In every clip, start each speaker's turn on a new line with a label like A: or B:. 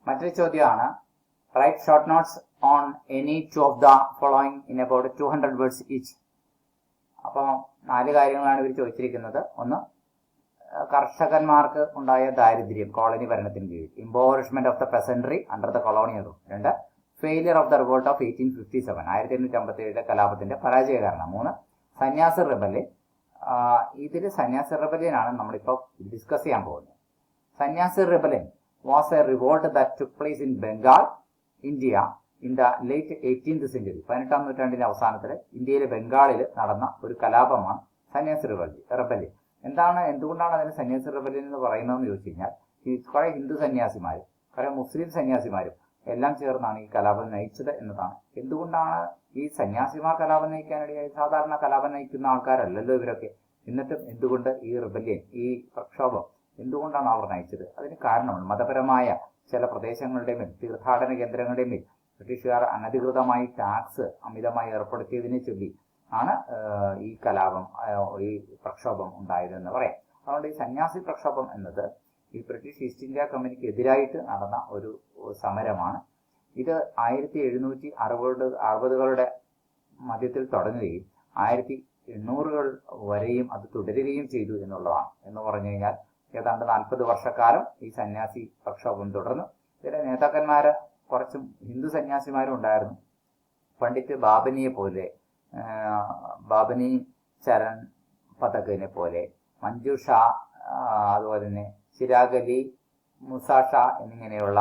A: മറ്റൊരു ചോദ്യമാണ് write short notes on any two of the following in about 200 words each. അപ്പോൾ 4 കാര്യങ്ങളാണ് ഇവർ ചോദിച്ചിരിക്കുന്നത്. ഒന്ന്, കർഷകന്മാർക്ക് ഉണ്ടായ ദാരിദ്ര്യം കോളനി ഭരണത്തിന് കീഴിൽ, impoverishment of the peasantry under the colonial rule. 2, failure of the revolt of 1857 1857 കലാപത്തിന്റെ പരാജയ കാരണം. 3, സന്യാസി റിബല്യൻ. ഇതിൽ സന്യാസി റിബല്യനാണ് നമ്മളിപ്പോൾ ഡിസ്കസ് ചെയ്യാൻ പോകുന്നത്. സന്യാസി rebellion was A revolt that took place in Bengal, India in the late 18th century. 18ാം നൂറ്റാണ്ടിന്റെ അവസാനത്തിൽ ഇന്ത്യയിലെ ബംഗാളിൽ നടന്ന ഒരു കലാപമാണ് സന്യാസി റിബല്യൻ. എന്തുകൊണ്ടാണ് അതിന് സന്യാസി റിബല്യൻ എന്ന് പറയുന്നതെന്ന് ചോദിച്ചു കഴിഞ്ഞാൽ, കുറെ ഹിന്ദു സന്യാസിമാരും കുറെ മുസ്ലിം സന്യാസിമാരും എല്ലാം ചേർന്നാണ് ഈ കലാപം നയിച്ചത് എന്നതാണ്. എന്തുകൊണ്ടാണ് ഈ സന്യാസിമാർ കലാപം നയിക്കാനിടയായി? സാധാരണ കലാപം നയിക്കുന്ന ആൾക്കാരല്ലല്ലോ ഇവരൊക്കെ. എന്നിട്ടും എന്തുകൊണ്ട് ഈ റിബല്യൻ, ഈ പ്രക്ഷോഭം എന്തുകൊണ്ടാണ് അവർ നയിച്ചത്? അതിന് കാരണമാണ് മതപരമായ ചില പ്രദേശങ്ങളുടെ മേൽ, തീർത്ഥാടന കേന്ദ്രങ്ങളുടെ മേൽ ബ്രിട്ടീഷുകാർ അനധികൃതമായി ടാക്സ് അമിതമായി ഏർപ്പെടുത്തിയതിനെ ചൊല്ലി ആണ് ഈ കലാപം, ഈ പ്രക്ഷോഭം ഉണ്ടായതെന്ന് പറയാം. അതുകൊണ്ട് ഈ സന്യാസി പ്രക്ഷോഭം എന്നത് ഈ ബ്രിട്ടീഷ് ഈസ്റ്റ് ഇന്ത്യ കമ്പനിക്ക് എതിരായിട്ട് നടന്ന ഒരു സമരമാണ്. ഇത് 1760കളുടെ മധ്യത്തിൽ തുടങ്ങുകയും 1800കൾ വരെയും അത് തുടരുകയും ചെയ്തു എന്നുള്ളതാണ്. എന്ന് പറഞ്ഞു കഴിഞ്ഞാൽ ഏതാണ്ട് 40 വർഷക്കാലം ഈ സന്യാസി പ്രക്ഷോഭം തുടർന്നു. ഇതിലെ നേതാക്കന്മാര് കുറച്ചും ഹിന്ദു സന്യാസിമാരും ഉണ്ടായിരുന്നു. പണ്ഡിറ്റ് ബാബനിയെ പോലെ, ബാബനി ചരൺ പതകിനെ പോലെ, മഞ്ജു ഷാ, അതുപോലെ തന്നെ ചിരാഗ് അലി, മുസ ഷാ എന്നിങ്ങനെയുള്ള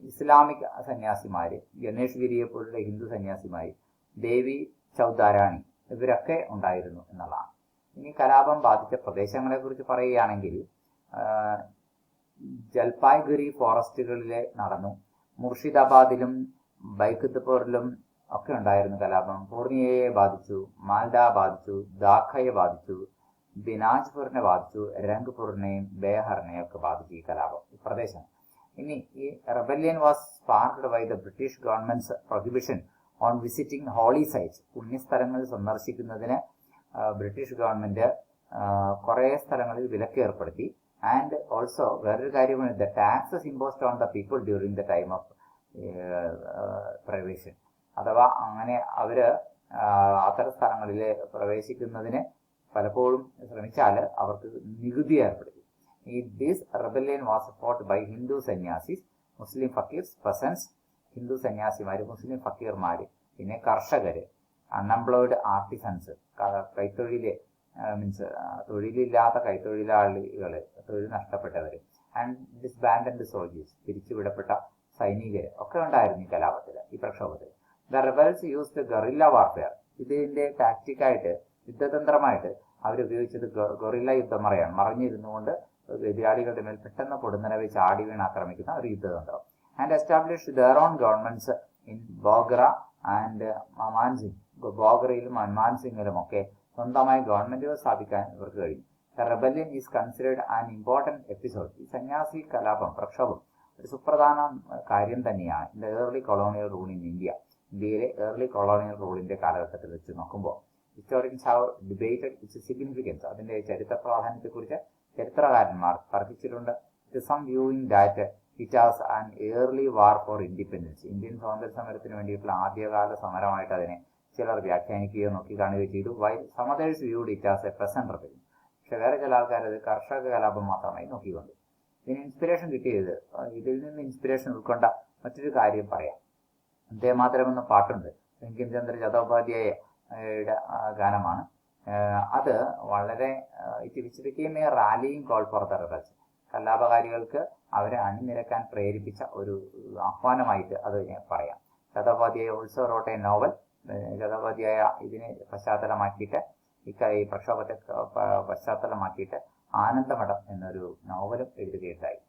A: ഇസ്ലാമിക് സന്യാസിമാര്, ഗണേഷ് ഗിരിയെ പോലുള്ള ഹിന്ദു സന്യാസിമാര്, ദേവി ചൗദാരാണി, ഇവരൊക്കെ ഉണ്ടായിരുന്നു എന്നുള്ളതാണ്. ഇനി കലാപം ബാധിച്ച പ്രദേശങ്ങളെ കുറിച്ച് പറയുകയാണെങ്കിൽ, ജൽപായ്ഗുരി ഫോറസ്റ്റുകളിലെ നടന്നു, മുർഷിദാബാദിലും ബൈക്കത്പൂരിലും ഒക്കെ ഉണ്ടായിരുന്നു കലാപം. പൂർണിയയെ ബാധിച്ചു, മാൽഡ ബാധിച്ചു, ദാഖയെ ബാധിച്ചു, ദിനാജ്പൂരിനെ ബാധിച്ചു, രംഗ്പൂരിനെയും ബേഹറിനെയും ഒക്കെ ബാധിച്ചു ഈ കലാപം, ഈ പ്രദേശം. ഇനി ഈ rebellion was sparked by the British government's prohibition on visiting holy sites. പുണ്യസ്ഥലങ്ങൾ സന്ദർശിക്കുന്നതിന് ബ്രിട്ടീഷ് ഗവൺമെന്റ് കുറെ സ്ഥലങ്ങളിൽ വിലക്ക് ഏർപ്പെടുത്തി. ആൻഡ് ഓൾസോ വേറൊരു കാര്യമാണ്, the taxes imposed on the people during the time of പ്രവേശൻ. അഥവാ അങ്ങനെ അവര് അത്തരം സ്ഥലങ്ങളിൽ പ്രവേശിക്കുന്നതിന് പലപ്പോഴും ശ്രമിച്ചാൽ അവർക്ക് നികുതി ഏർപ്പെടുത്തി. ഈ this rebellion was fought by Hindu sannyasis, Muslim fakirs, peasants, ഹിന്ദു സന്യാസിമാര്, മുസ്ലിം ഫക്കീർമാര്, പിന്നെ കർഷകര്, അൺഎംപ്ലോയിഡ് ആർട്ടിസൻസ്, കൈത്തൊഴില് മീൻസ് തൊഴിലില്ലാത്ത കൈത്തൊഴിലാളികള്, തൊഴിൽ നഷ്ടപ്പെട്ടവര്, ആൻഡ് ഡിസ്ബാൻഡഡ് സോൾജേഴ്സ്, പിരിച്ചുവിടപ്പെട്ട സൈനികര് ഒക്കെ ഉണ്ടായിരുന്നു ഈ കലാപത്തില്, ഈ പ്രക്ഷോഭത്തിൽ. The rebels used guerrilla warfare. ഇതിന്റെ ടാക്ടിക്കായിട്ട്, യുദ്ധതന്ത്രമായിട്ട് അവരുപയോഗിച്ചത് ഗൊറില്ല യുദ്ധമറയാണ്. മറിഞ്ഞിരുന്നുകൊണ്ട് എതിരാളികളുടെ മേൽ പെട്ടെന്ന് പൊടുന്നനവെ ചാടി വീണ് ആക്രമിക്കുന്ന ഒരു യുദ്ധതന്ത്രം. And establish their own governments in Bogra and Mymensingh. ബോഗ്രയിലും മൻമാൻസിംഗിലും ഒക്കെ സ്വന്തമായി ഗവൺമെന്റുകൾ സ്ഥാപിക്കാൻ ഇവർക്ക് കഴിഞ്ഞു. The rebellion is considered an important episode. ഈ സന്യാസി കലാപം, പ്രക്ഷോഭം ഒരു സുപ്രധാന കാര്യം തന്നെയാണ് in the early colonial rule in India. ഇന്ത്യയിലെ ഏർലി കൊളോണിയൽ റൂളിന്റെ കാലഘട്ടത്തിൽ വെച്ച് നോക്കുമ്പോൾ historians have debated its significance. അതിന്റെ ചരിത്ര പ്രാധാന്യത്തെക്കുറിച്ച് ചരിത്രകാരന്മാർ തർക്കിച്ചിട്ടുണ്ട്. Some viewing that it has an early war four independence. Indian സ്വാതന്ത്ര്യ സമരത്തിന് വേണ്ടിയിട്ടുള്ള ആദ്യകാല സമരമായിട്ട് അതിനെ ചിലർ വ്യാഖ്യാനിക്കുകയോ നോക്കി കാണുകയോ ചെയ്തു. While some others viewed it has a peasant rebellion. പക്ഷെ വേറെ ചില ആൾക്കാർ അത് കർഷക കലാപം മാത്രമായി നോക്കിക്കൊണ്ട്. ഇതിന് ഇൻസ്പിറേഷൻ കിട്ടിയത്, ഇതിൽ നിന്ന് ഇൻസ്പിറേഷൻ ഉൾക്കൊണ്ട മറ്റൊരു കാര്യം പറയാം. വന്ദേ മാതരം എന്ന പാട്ടുണ്ട്, ബങ്കിം ചന്ദ്ര ചതോപാധ്യായയുടെ ഗാനമാണ്. അത് വളരെ it became a rallying call for the rebels. കലാപകാരികൾക്ക് അവരെ അണിനിരക്കാൻ പ്രേരിപ്പിച്ച ഒരു ആഹ്വാനമായിട്ട് അത് പറയാം. Chattopadhyay also wrote a novel. Chattopadhyay ഇതിനെ പശ്ചാത്തലമാക്കിയിട്ട്, ഈ പ്രക്ഷോഭത്തെ പശ്ചാത്തലമാക്കിയിട്ട് ആനന്ദമഠം എന്നൊരു നോവലും എഴുതുകയുണ്ടായി.